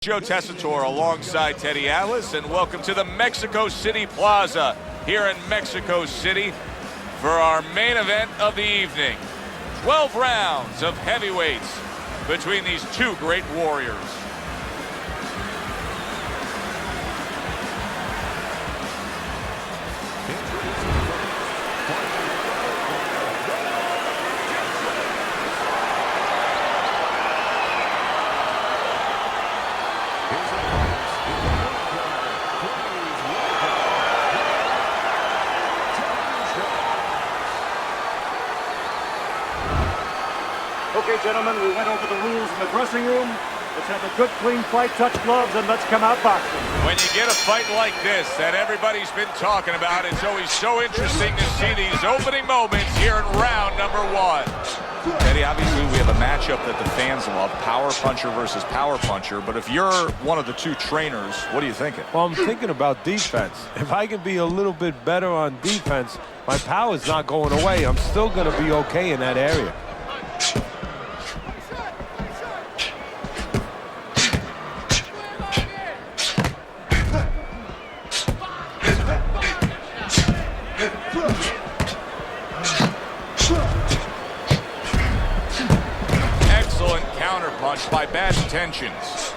Joe Tessitore alongside Teddy Atlas, and welcome to the Mexico City Plaza here in Mexico City for our main event of the evening. 12 rounds of heavyweights between these two great warriors. Okay, gentlemen, we went over the rules in the dressing room. Let's have a good, clean fight, touch gloves, and let's come out boxing. When you get a fight like this that everybody's been talking about, it's always so interesting to see these opening moments here in round number one. Teddy, obviously we have a matchup that the fans love, power puncher versus power puncher, but if you're one of the two trainers, what are you thinking? Well, I'm thinking about defense. If I can be a little bit better on defense, my power's not going away. I'm still going to be okay in that area. Excellent counterpunch by Bad Intentions.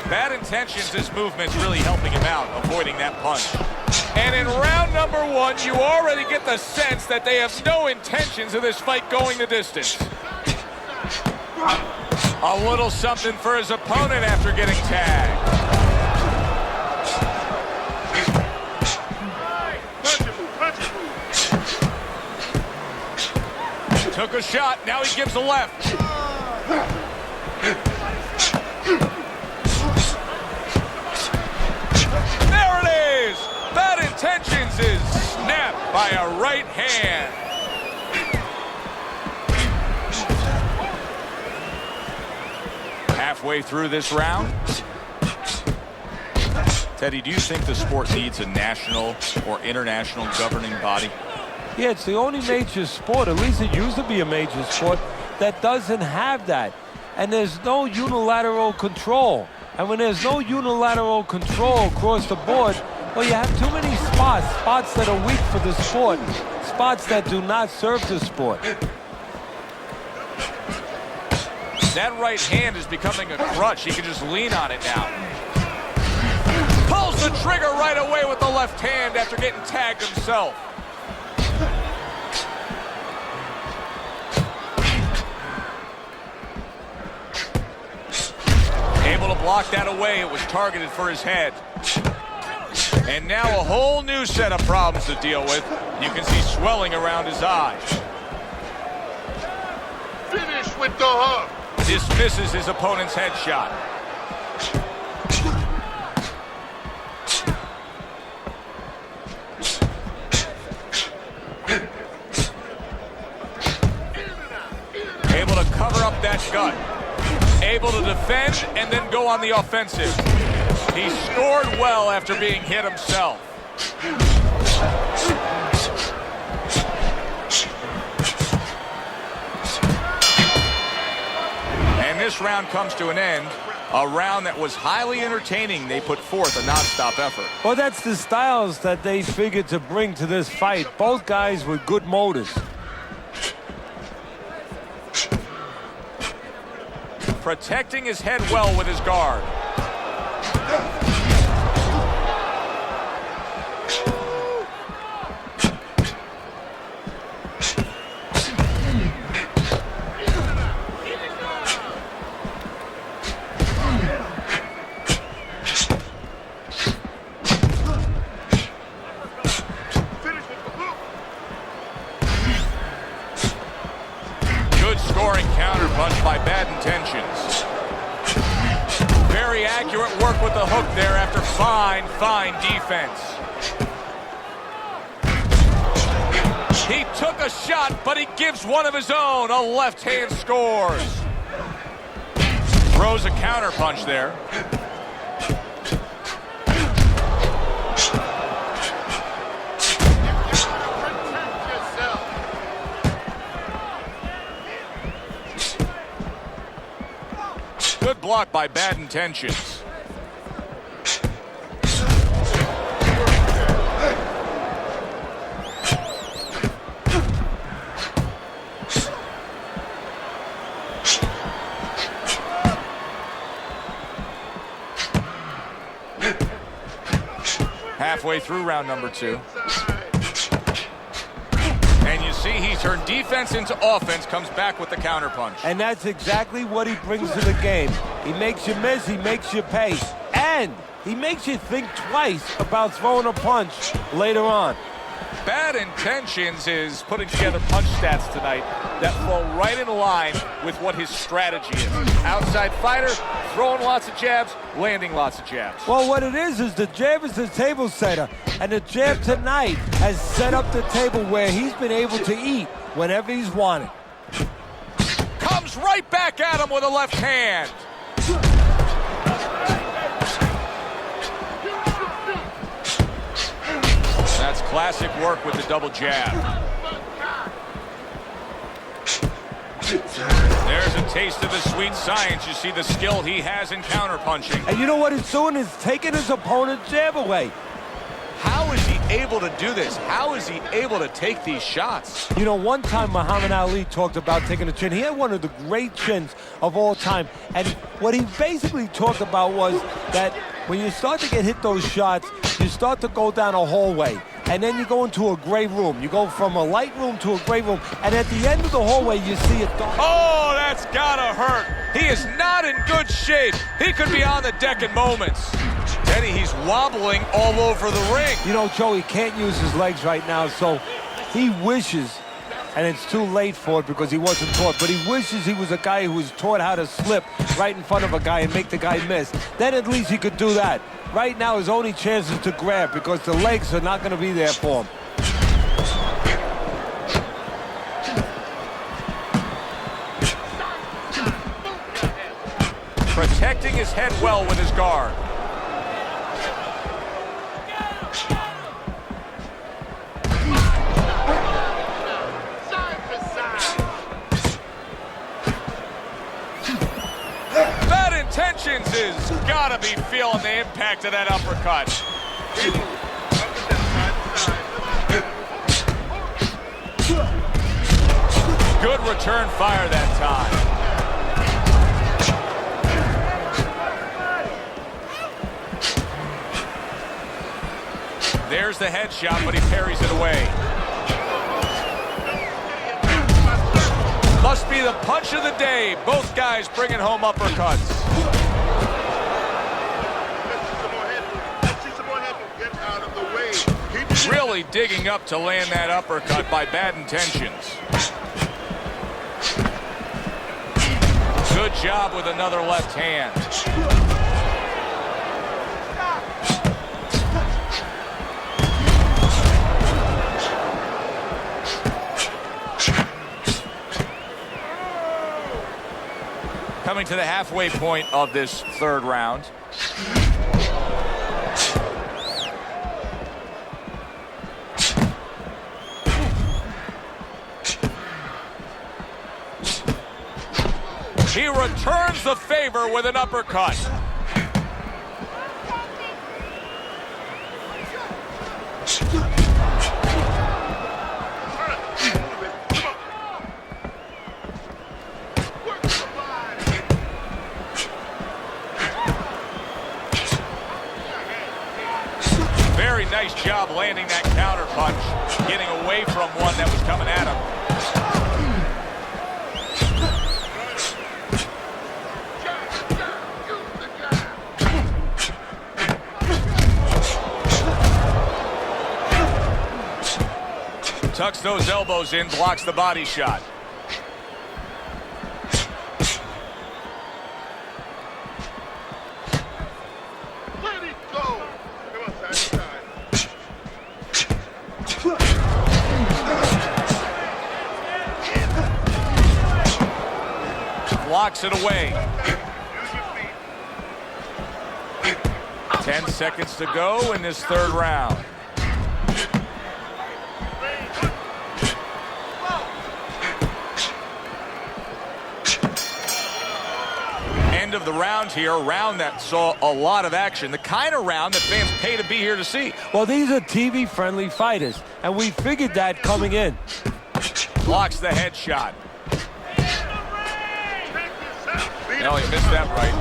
Bad Intentions, this movement's really helping him out, avoiding that punch. And in round number one, you already get the sense that they have no intentions of this fight going the distance. A little something for his opponent after getting tagged. Took a shot, now he gives a left. There it is! Bad Intentions is snapped by a right hand. Halfway through this round. Teddy, do you think the sport needs a national or international governing body? Yeah, it's the only major sport, at least it used to be a major sport, that doesn't have that. And there's no unilateral control. And when there's no unilateral control across the board, well, you have too many spots that are weak for the sport, spots that do not serve the sport. That right hand is becoming a crutch. He can just lean on it now. Pulls the trigger right away with the left hand after getting tagged himself. Able to block that away. It was targeted for his head. And now a whole new set of problems to deal with. You can see swelling around his eyes. Finish with the hook. Dismisses his opponent's headshot. Able to cover up that gut. Able to defend and then go on the offensive. He scored well after being hit himself. And this round comes to an end. A round that was highly entertaining. They put forth a non-stop effort. Well, that's the styles that they figured to bring to this fight. Both guys with good motors. Protecting his head well with his guard. Good scoring counterpunch by Bad Intentions. Very accurate work with the hook there after fine defense. He took a shot, but he gives one of his own. A left hand scores. Throws a counterpunch there. Good block by Bad Intentions. Halfway through round number 2. And you see he turned defense into offense, comes back with the counterpunch. And that's exactly what he brings to the game. He makes you miss, he makes you pay, and he makes you think twice about throwing a punch later on. Bad Intentions is putting together punch stats tonight that fall right in line with what his strategy is. Outside fighter, throwing lots of jabs, landing lots of jabs. Well, what it is the jab is the table setter, and the jab tonight has set up the table where he's been able to eat whenever he's wanted. Comes right back at him with a left hand. That's classic work with the double jab. There's a taste of the sweet science. You see the skill he has in counterpunching. And you know what he's doing is taking his opponent's jab away. How is he able to do this? How is he able to take these shots? You know, one time Muhammad Ali talked about taking a chin. He had one of the great chins of all time. And what he basically talked about was that when you start to get hit those shots, you start to go down a hallway. And then you go into a gray room. You go from a light room to a gray room. And at the end of the hallway, you see a dark. Oh, that's gotta hurt. He is not in good shape. He could be on the deck in moments. Eddie, he's wobbling all over the ring. You know, Joe, he can't use his legs right now, so he wishes, and it's too late for it because he wasn't taught, but he wishes he was a guy who was taught how to slip right in front of a guy and make the guy miss. Then at least he could do that. Right now, his only chance is to grab because the legs are not going to be there for him. Protecting his head well with his guard. Bad Intentions is gotta be feeling the impact of that uppercut. Good return fire that time. There's the headshot, but he parries it away. Must be the punch of the day. Both guys bringing home uppercuts. Really digging up to land that uppercut by Bad Intentions. Good job with another left hand. Coming to the halfway point of this third round. He returns the favor with an uppercut. Very nice job landing that counter punch, getting away from one that was coming at him. Tucks those elbows in, blocks the body shot. Let it go. Come on, side. Blocks it away. 10 seconds to go in this third round. end of the round here, a round that saw a lot of action, the kind of round that fans pay to be here to see. Well, these are TV-friendly fighters, and we figured that coming in. Blocks the headshot. No, he missed that right.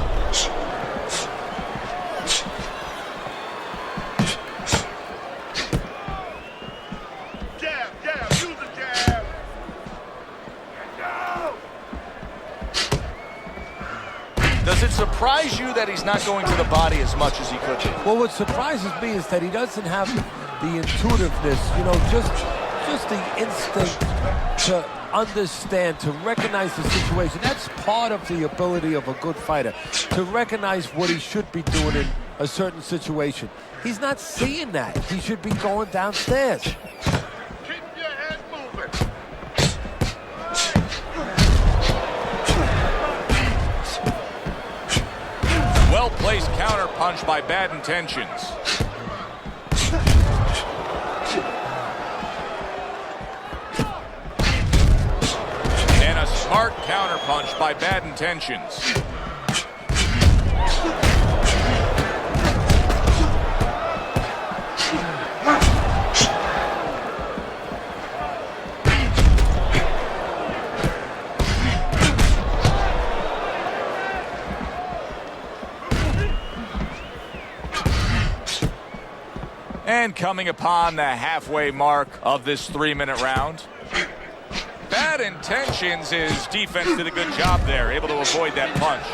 Does it surprise you that he's not going to the body as much as he could be? Well, what surprises me is that he doesn't have the intuitiveness, you know, just the instinct to understand, to recognize the situation. That's part of the ability of a good fighter, to recognize what he should be doing in a certain situation. He's not seeing that. He should be going downstairs. Keep your head moving. Well-placed counter punch by Bad Intentions. And a smart counter punch by Bad Intentions. And coming upon the halfway mark of this 3-minute round. Bad Intentions, his defense did a good job there, able to avoid that punch.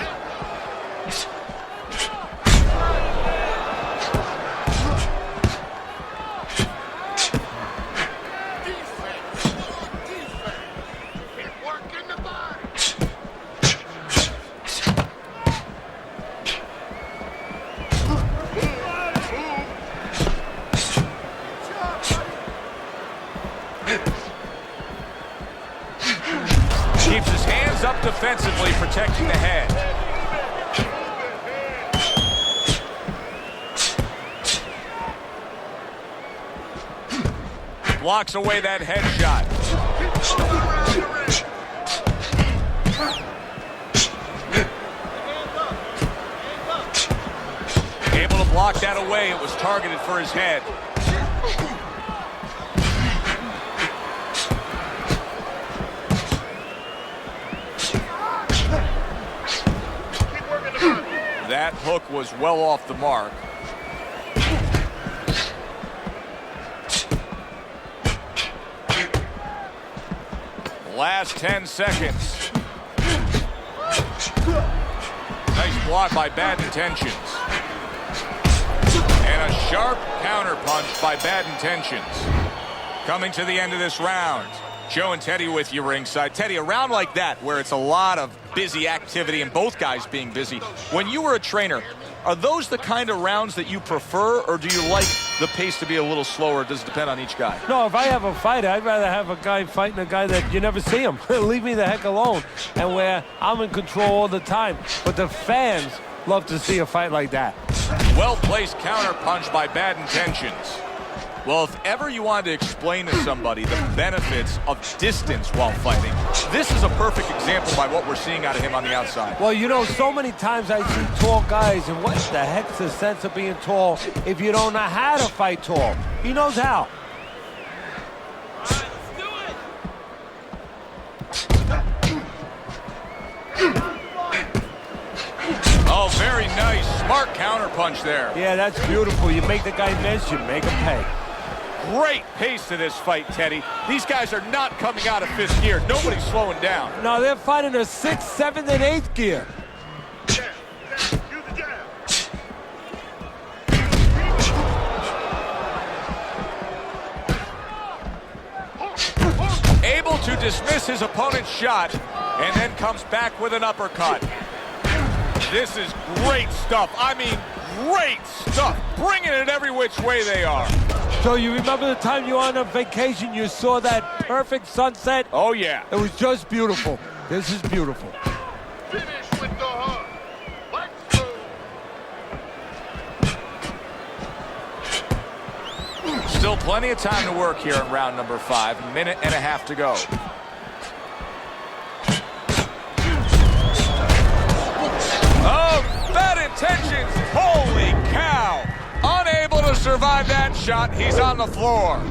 Keep working the body. Keeps his hands up defensively, protecting the head. Blocks away that headshot. Able to block that away. It was targeted for his head. That hook was well off the mark. Last 10 seconds. Nice block by Bad Intentions. And a sharp counter punch by Bad Intentions. Coming to the end of this round. Joe and Teddy with you ringside. Teddy, a round like that where it's a lot of busy activity and both guys being busy. When you were a trainer, are those the kind of rounds that you prefer, or do you like the pace to be a little slower? Does it depend on each guy? No, if I have a fighter, I'd rather have a guy fighting a guy that you never see him. Leave me the heck alone. And where I'm in control all the time. But the fans love to see a fight like that. Well-placed counter punch by Bad Intentions. Well, if ever you wanted to explain to somebody the benefits of distance while fighting, this is a perfect example by what we're seeing out of him on the outside. Well, you know, so many times I see tall guys, and what the heck's the sense of being tall if you don't know how to fight tall? He knows how. Oh, very nice. Smart counter punch there. Yeah, that's beautiful. You make the guy miss, you make him pay. Great pace to this fight, Teddy. These guys are not coming out of fifth gear. Nobody's slowing down. No, they're fighting a 6th, 7th, and 8th gear. Use the jab. Able to dismiss his opponent's shot and then comes back with an uppercut. This is great stuff. I mean, great stuff. Bringing it every which way they are. So you remember the time you were on a vacation, you saw that perfect sunset? Oh, yeah. It was just beautiful. This is beautiful. Finish with the hook. Let's go. Still plenty of time to work here in round number 5. A minute and a half to go. intentions. Holy cow. Unable to survive that shot. He's on the floor. In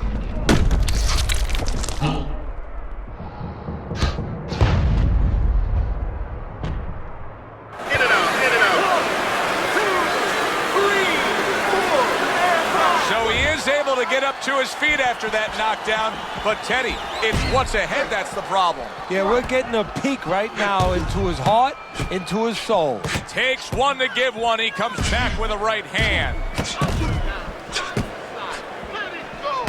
and out, in and out. 1, 2, 3, 4, and 5. So he is able to get up to his feet after that knockdown. But Teddy, it's what's ahead that's the problem. Yeah, we're getting a peek right now into his heart, into his soul. Takes one to give one. He comes back with a right hand. Let it go.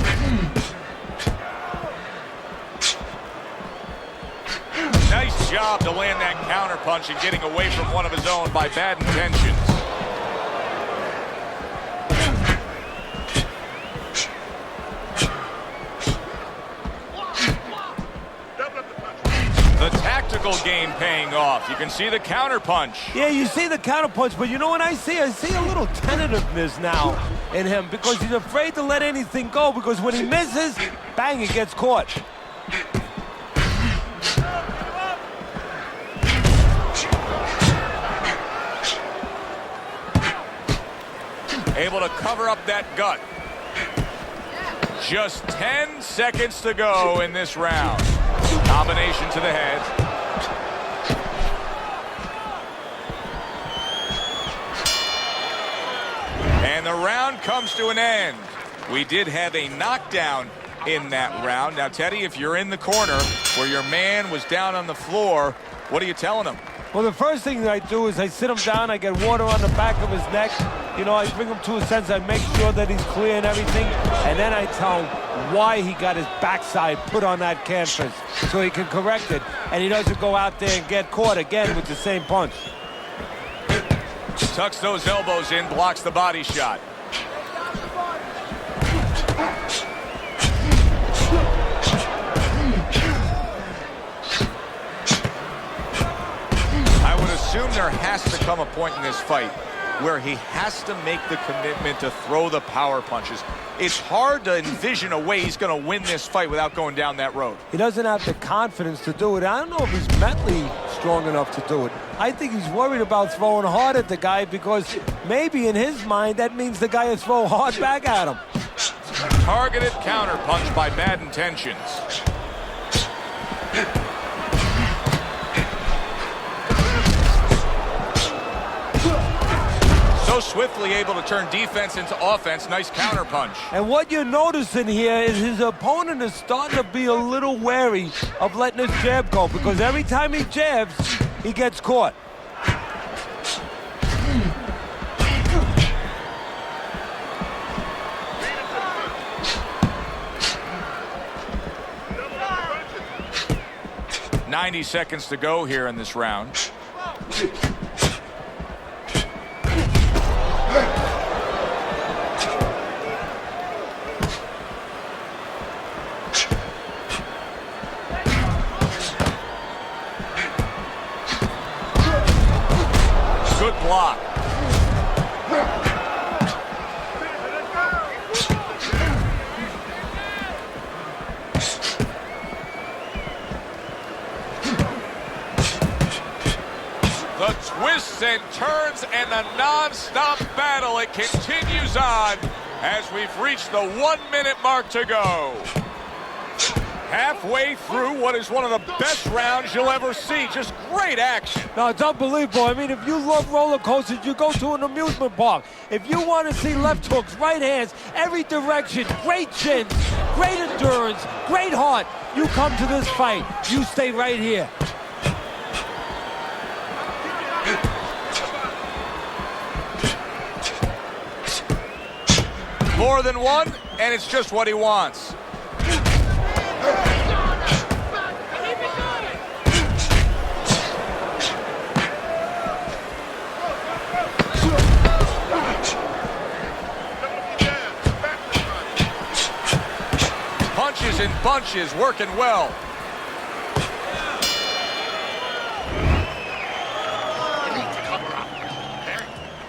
Nice job to land that counter punch and getting away from one of his own by bad intentions. Double up the punch. The tactical game paying off. You can see the counter punch. Yeah, you see the counter punch, but you know what I see? I see a little tentativeness now in him because he's afraid to let anything go because when he misses, bang, he gets caught. Able to cover up that gut. Just 10 seconds to go in this round. Combination to the head. And the round comes to an end. We did have a knockdown in that round. Now, Teddy, if you're in the corner where your man was down on the floor, what are you telling him? Well, the first thing that I do is I sit him down, I get water on the back of his neck. You know, I bring him to a sense, I make sure that he's clear and everything, and then I tell him why he got his backside put on that canvas so he can correct it, and he doesn't go out there and get caught again with the same punch. Tucks those elbows in, blocks the body shot. I would assume there has to come a point in this fight where he has to make the commitment to throw the power punches. It's hard to envision a way he's going to win this fight without going down that road. He doesn't have the confidence to do it. I don't know if he's mentally strong enough to do it. I think he's worried about throwing hard at the guy because maybe in his mind that means the guy will throw hard back at him. Targeted counter punch by bad intentions. So swiftly able to turn defense into offense. Nice counter punch. And what you're noticing here is his opponent is starting to be a little wary of letting his jab go because every time he jabs, he gets caught. Double up the punches. 90 seconds to go here in this round. Good block. The twists and turns and the non-stop battle, it continues on as we've reached the 1 minute mark to go. Halfway through what is one of the best rounds you'll ever see. Just great action. No, it's unbelievable. I mean, if you love roller coasters, you go to an amusement park. If you want to see left hooks, right hands, every direction, great chins, great endurance, great heart, you come to this fight. You stay right here. More than one, and it's just what he wants. Punches and bunches, working well. You need to cover up. Okay?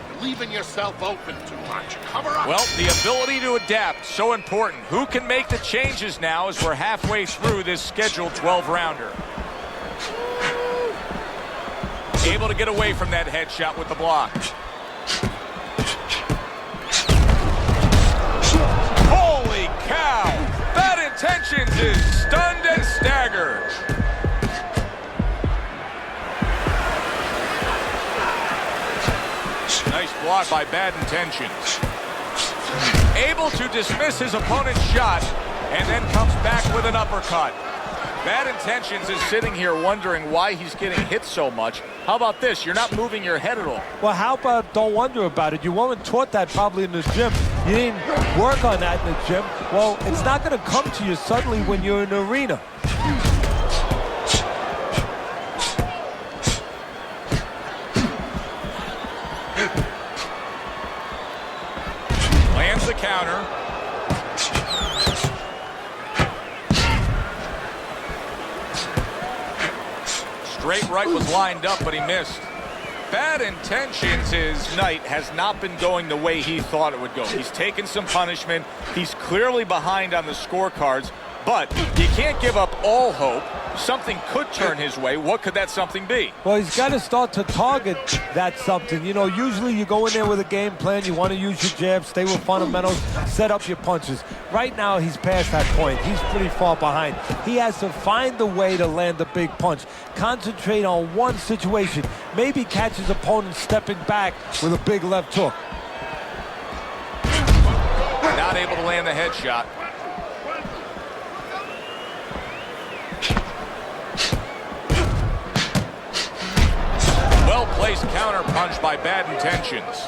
You're leaving yourself open too much. Cover up. Well, the ability to adapt, so important. Who can make the changes now as we're halfway through this scheduled 12-rounder? Able to get away from that headshot with the block. Intentions is stunned and staggered. Nice block by Bad Intentions. Able to dismiss his opponent's shot and then comes back with an uppercut. Bad Intentions is sitting here wondering why he's getting hit so much. How about this? You're not moving your head at all. Well, how about don't wonder about it? You weren't taught that probably in the gym. You didn't work on that in the gym. Well, it's not going to come to you suddenly when you're in the arena. Lands the counter. Straight right was lined up, but he missed. Bad Intentions, his night has not been going the way he thought it would go. He's taken some punishment. He's clearly behind on the scorecards, but you can't give up all hope. Something could turn his way. What could that something be? Well, he's got to start to target that something. You know, usually you go in there with a game plan. You want to use your jabs, stay with fundamentals, set up your punches. Right now, he's past that point. He's pretty far behind. He has to find a way to land a big punch. Concentrate on one situation. Maybe catch his opponent stepping back with a big left hook. Not able to land the headshot. Well-placed counter punch by Bad Intentions.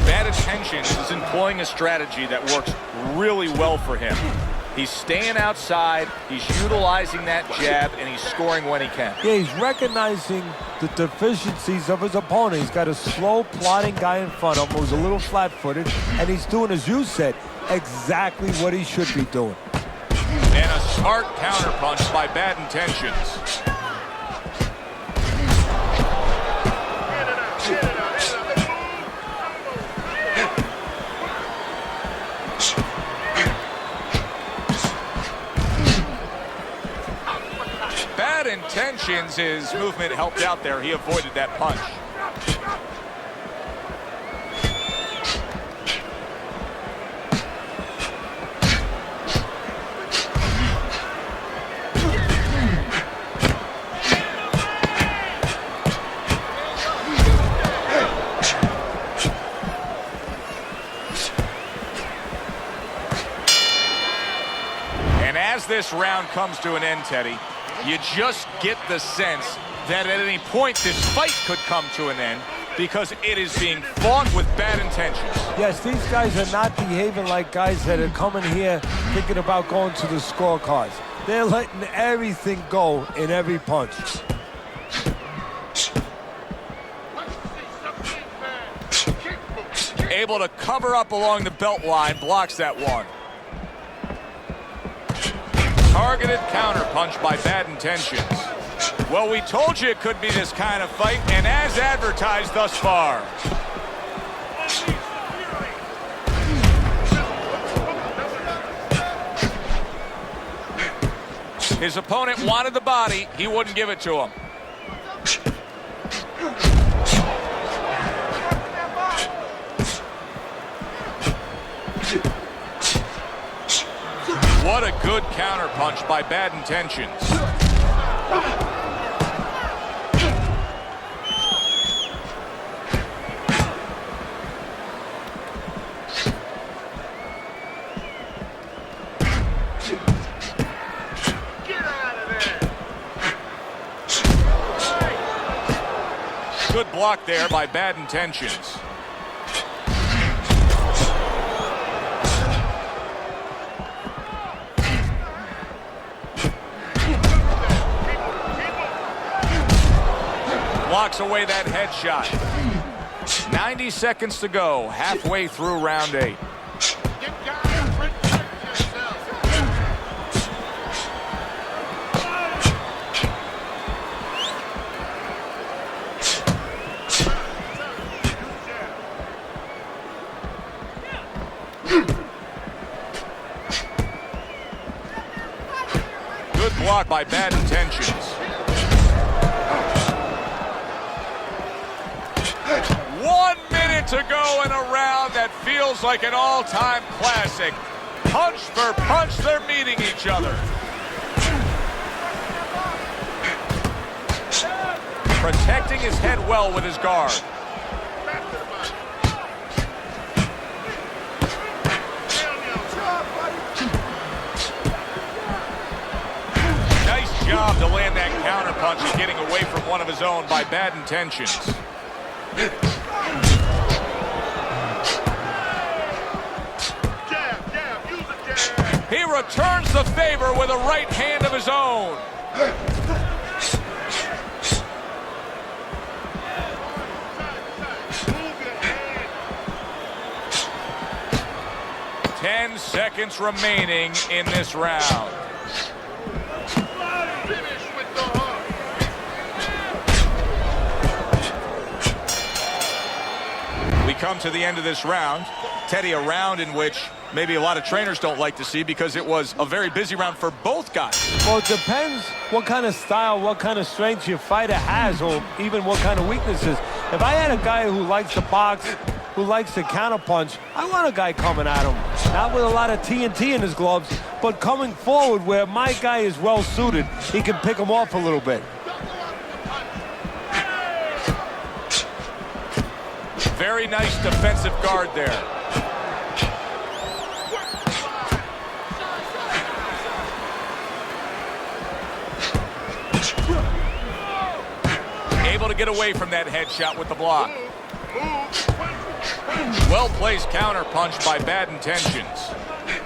Bad Intentions is employing a strategy that works really well for him. He's staying outside, he's utilizing that jab, and he's scoring when he can. Yeah, he's recognizing the deficiencies of his opponent. He's got a slow, plodding guy in front of him who's a little flat-footed, and he's doing, as you said, exactly what he should be doing. And a smart counter punch by Bad Intentions. Bad Intentions, his movement helped out there. He avoided that punch. And as this round comes to an end, Teddy, you just get the sense that at any point this fight could come to an end because it is being fought with bad intentions. Yes, these guys are not behaving like guys that are coming here thinking about going to the scorecards. They're letting everything go in every punch. Able to cover up along the belt line, blocks that one. Targeted counter punch by Bad Intentions. Well, we told you it could be this kind of fight, and as advertised thus far. His opponent wanted the body, he wouldn't give it to him. What a good counter punch by Bad Intentions. Get out of there! Good block there by Bad Intentions. Blocks away that headshot. 90 seconds to go, halfway through round 8. Get down and protect yourself! Good block by Bad Intentions. 1 minute to go in a round that feels like an all-time classic. punch for punch, they're meeting each other. Protecting his head well with his guard. Nice job to land that counter punch and getting away from one of his own by bad intentions. He returns the favor with a right hand of his own. Ten seconds remaining in this round. We come to the end of this round. Teddy, a round in which maybe a lot of trainers don't like to see because it was a very busy round for both guys. Well, it depends what kind of style, what kind of strength your fighter has, or even what kind of weaknesses. If I had a guy who likes to box, who likes to counterpunch, I want a guy coming at him. Not with a lot of TNT in his gloves, but coming forward where my guy is well suited. He can pick him off a little bit. Very nice defensive guard there. Able to get away from that headshot with the block. Well-placed counter punch by bad intentions.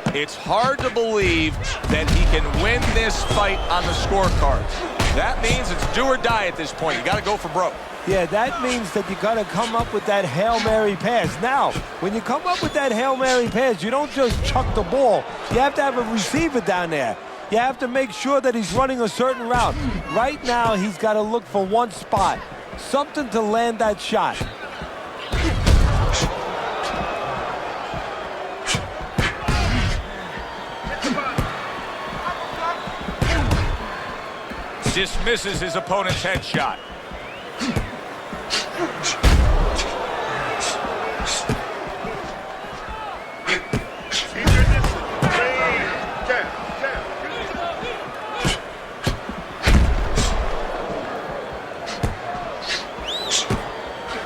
It's hard to believe that he can win this fight on the scorecard. That means it's do or die at this point. You got to go for broke. Yeah, that means that you got to come up with that Hail Mary pass. Now, when you come up with that Hail Mary pass, you don't just chuck the ball. You have to have a receiver down there. You have to make sure that he's running a certain route. Right now, he's got to look for one spot, something to land that shot. Dismisses his opponent's headshot.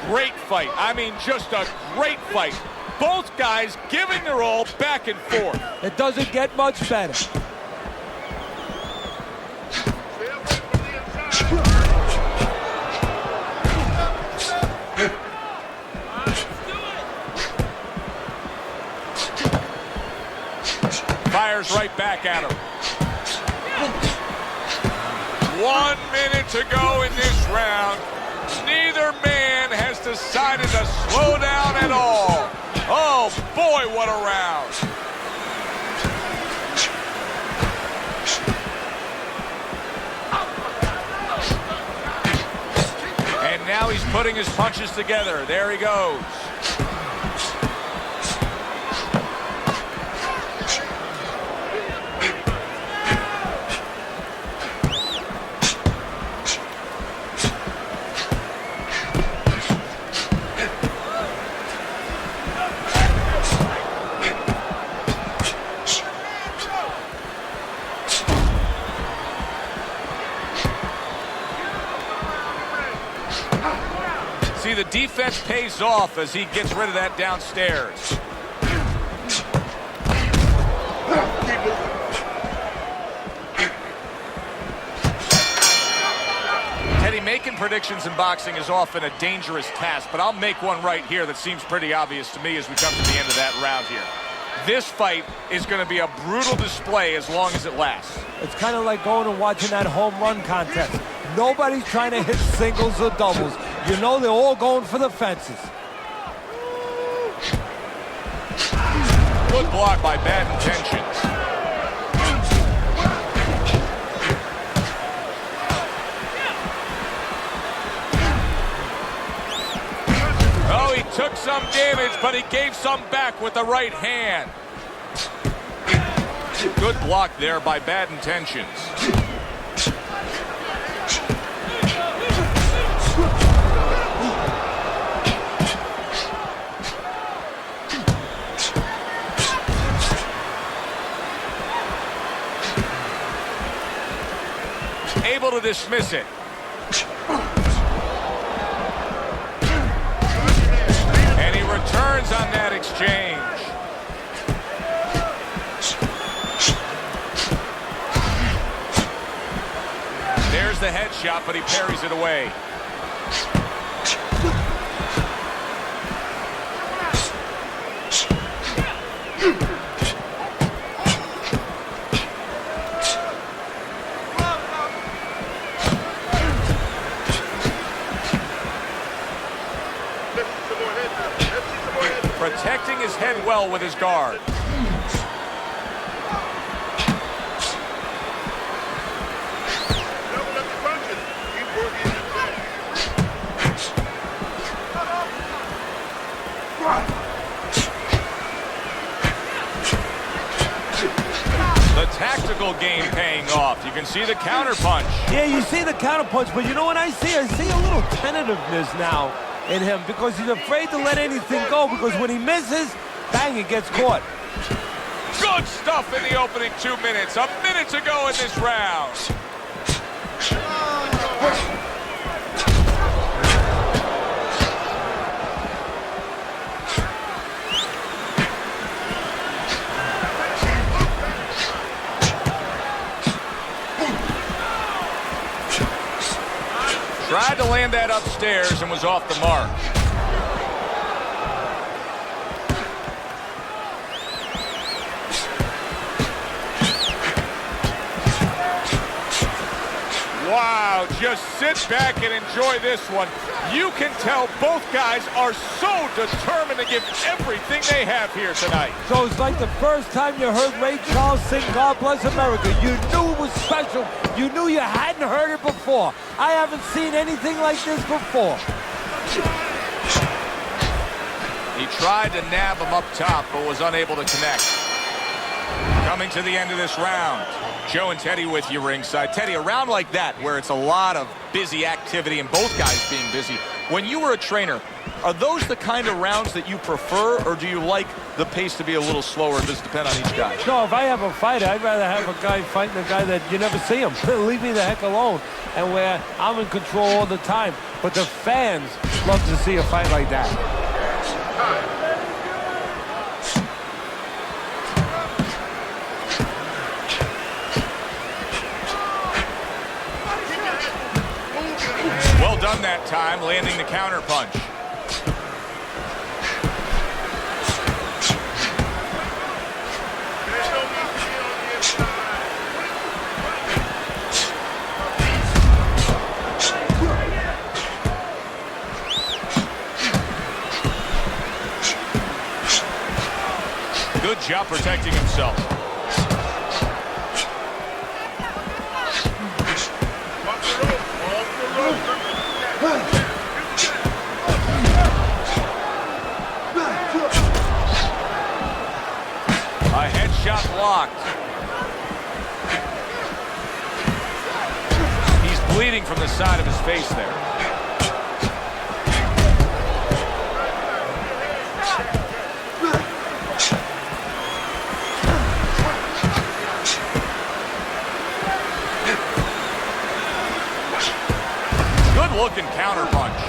Great fight. I mean, just a great fight. Both guys giving their all back and forth. It doesn't get much better. Fires right back at him. 1 minute to go in this round. Neither man has decided to slow down at all. Oh, boy, what a round. And now he's putting his punches together. There he goes. See, the defense pays off as he gets rid of that downstairs. Teddy, making predictions in boxing is often a dangerous task, but I'll make one right here that seems pretty obvious to me as we come to the end of that round here. This fight is going to be a brutal display as long as it lasts. It's kind of like going and watching that home run contest. Nobody's trying to hit singles or doubles. You know they're all going for the fences. Good block by bad intentions. Oh, he took some damage, but he gave some back with the right hand. Good block there by bad intentions. able to dismiss it. And he returns on that exchange. There's the headshot, but he parries it away. Protecting his head well with his guard. The tactical game paying off. You can see the counter punch. Yeah, you see the counter punch, but you know what I see? I see a little tentativeness now in him because he's afraid to let anything go, because when he misses, bang, it gets caught. Good stuff in the opening 2 minutes. A minute to go in this round. Tried to land that upstairs and was off the mark. Wow, just sit back and enjoy this one. You can tell both guys are so determined to give everything they have here tonight. So it's like the first time you heard Ray Charles sing God Bless America. You knew it was special. You knew you hadn't heard it before. I haven't seen anything like this before. He tried to nab him up top, but was unable to connect. Coming to the end of this round. Joe and Teddy with you ringside. Teddy, a round like that where it's a lot of busy activity and both guys being busy. When you were a trainer, are those the kind of rounds that you prefer, or do you like the pace to be a little slower? Does it depend on each guy? No, if I have a fighter, I'd rather have a guy fighting a guy that you never see him. Leave me the heck alone. And where I'm in control all the time. But the fans love to see a fight like that. Well done that time, landing the counter punch. Good job protecting himself. A headshot blocked. He's bleeding from the side of his face there. Good looking counter punch.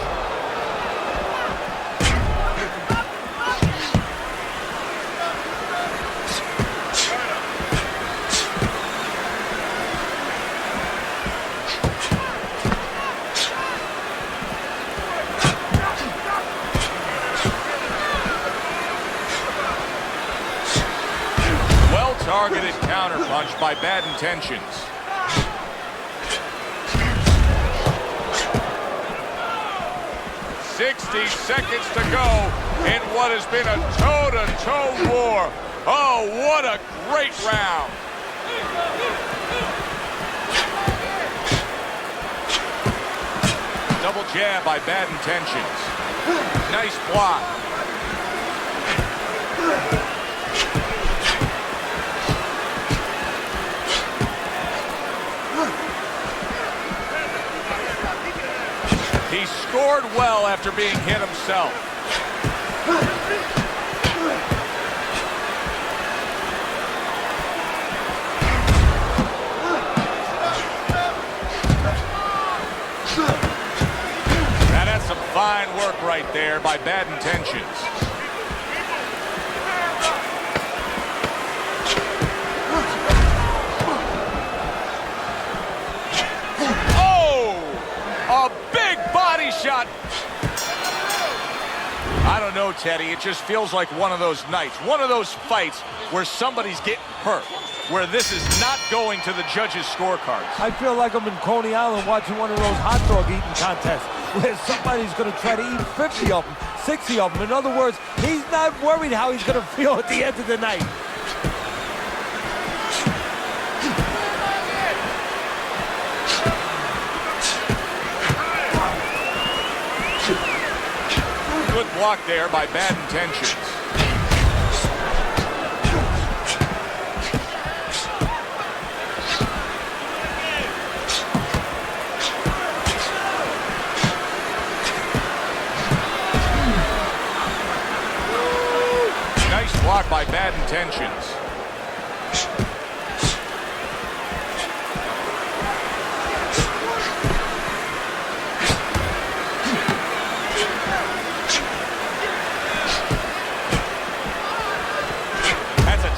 Targeted counter punch by Bad Intentions. "60 seconds to go in what has been a toe-to-toe war. Oh, what a great round. Double jab by Bad Intentions. Nice block. He scored well after being hit himself. right there by bad intentions. Oh! A big body shot. I don't know, Teddy. It just feels like one of those nights, one of those fights where somebody's getting hurt, where this is not going to the judges' scorecards. I feel like I'm in Coney Island watching one of those hot dog eating contests where somebody's going to try to eat 50 of them, 60 of them. In other words, he's not worried how he's going to feel at the end of the night. Good block there by bad intentions. Nice block by bad intentions.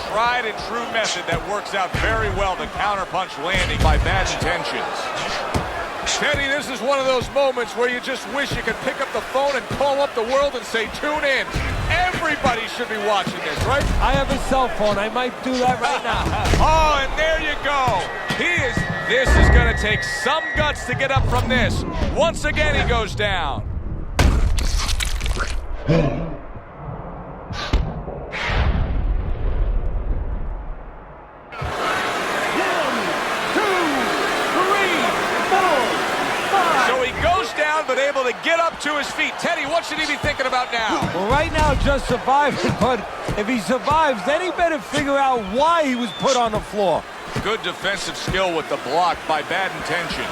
Tried and true method that works out very well. The counterpunch landing by bad intentions. Teddy, this is one of those moments where you just wish you could pick up the phone and call up the world and say, tune in. Everybody should be watching this, right? I have a cell phone. I might do that right now. Oh, and there you go. This is going to take some guts to get up from this. Once again, he goes down. But able to get up to his feet. Teddy, what should he be thinking about now? Well, right now, just surviving, but if he survives, then he better figure out why he was put on the floor. Good defensive skill with the block by bad intentions.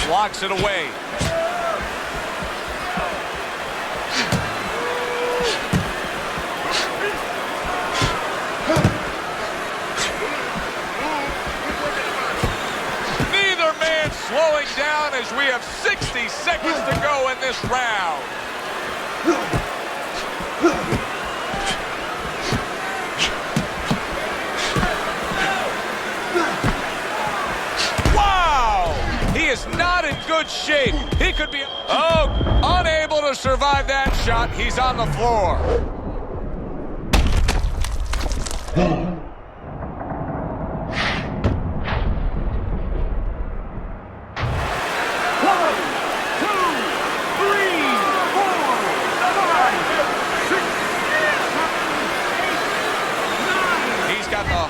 Blocks it away. Slowing down as we have 60 seconds to go in this round. Wow! He is not in good shape. He could be, unable to survive that shot. He's on the floor.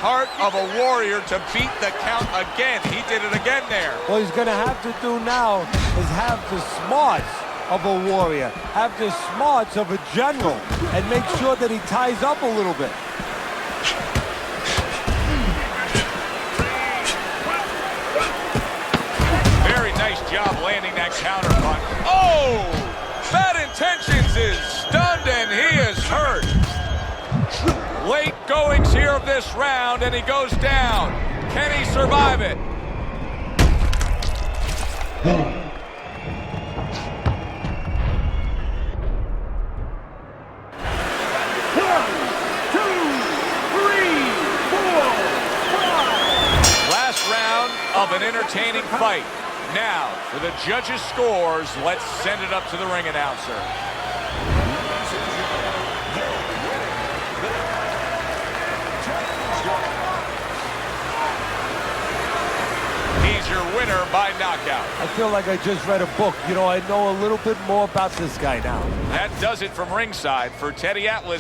Heart of a warrior to beat the count again. He did it again there. What he's going to have to do now is have the smarts of a warrior, have the smarts of a general, and make sure that he ties up a little bit. Very nice job landing that counter punch. Oh! Bad Intentions is stunned and he is hurt. Late goings here of this round, and he goes down. Can he survive it? 1, 2, 3, 4, 5. Last round of an entertaining fight. Now, for the judges' scores, let's send it up to the ring announcer. He's your winner by knockout. I feel like I just read a book. You know, I know a little bit more about this guy now. That does it from ringside for Teddy Atlas.